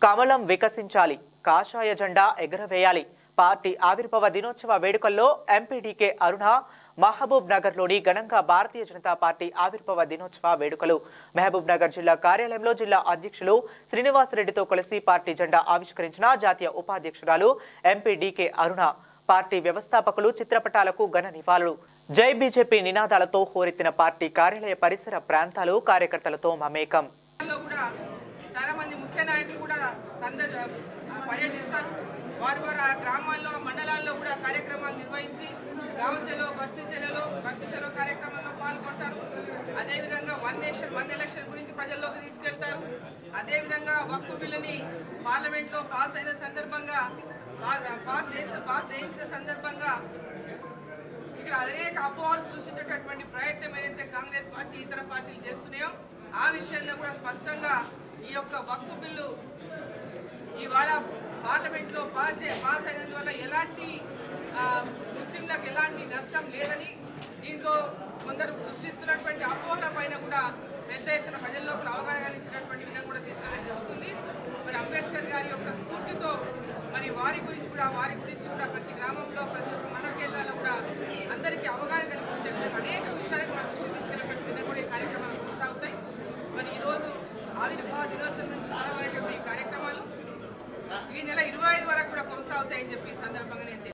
కమలం వికసించాలి, కాషాయ జెండా ఎగరవేయాలి. పార్టీ ఆవిర్భావ దినోత్సవ వేడుకల్లో ఎంపీడీకే అరుణ మహబూబ్ నగర్లోని ఘనంగా భారతీయ జనతా పార్టీ ఆవిర్భావ దినోత్సవ వేడుకలు. మహబూబ్ నగర్ జిల్లా కార్యాలయంలో జిల్లా అధ్యక్షులు శ్రీనివాసరెడ్డితో కలిసి పార్టీ జెండా ఆవిష్కరించిన జాతీయ ఉపాధ్యక్షురాలు ఎంపీడీకే అరుణ, పార్టీ వ్యవస్థాపకులు చిత్రపటాలకు ఘన నివాళులు. జై బీజేపీ నినాదాలతో హోరెత్తిన పార్టీ కార్యాలయ పరిసర ప్రాంతాలు కార్యకర్తలతో మమేకం. చాలా మంది ముఖ్య నాయకులు కూడా పర్యటిస్తారు. వారు వారు ఆ గ్రామాల్లో మండలాల్లో కూడా కార్యక్రమాలు నిర్వహించి గ్రామ చెలో బస్తీ చెలో కార్యక్రమంలో పాల్గొంటారు. అదేవిధంగా వన్ నేషన్ వన్ ఎలక్షన్ గురించి ప్రజల్లోకి తీసుకెళ్తారు. అదేవిధంగా వక్ఫ్ బిల్లుని పార్లమెంట్లో పాస్ అయిన సందర్భంగా పాస్ చేయించిన సందర్భంగా ఇక్కడ అనేక అపోహలు సృష్టించేటటువంటి ప్రయత్నం ఏదైతే కాంగ్రెస్ పార్టీ ఇతర పార్టీలు చేస్తున్నాయో ఆ విషయంలో కూడా స్పష్టంగా ఈ యొక్క వక్ఫ్ బిల్లు ఇవాళ పార్లమెంట్ లో పాస్ అయినందువల్ల ఎలాంటి ముస్లింలకు ఎలాంటి నష్టం లేదని, దీంట్లో కొందరు సృష్టిస్తున్నటువంటి అపోహల పైన కూడా పెద్ద ఎత్తున ప్రజల లోపల అవగాహన కలిగించినటువంటి విధంగా కూడా తీసుకెళ్ళడం జరుగుతుంది. మరి అంబేద్కర్ గారి యొక్క స్ఫూర్తితో మరి వారి గురించి కూడా ప్రతి గ్రామంలో ప్రతి ఒక్క మండల కేంద్రాల్లో కూడా అందరికీ అవగాహన కల్పించే విధంగా అనేక విషయాలకు మన దృష్టి తీసుకెళ్ళినటువంటి విధంగా కూడా ఈ కార్యక్రమాలు కొనసాగుతాయి. మరి ఈరోజు ఆవిర్భావ దినోత్సవం నుంచి ప్రారంభమైనటువంటి ఈ కార్యక్రమాలు ఈ నెల 25 వరకు కూడా కొనసాగుతాయని చెప్పి ఈ సందర్భంగా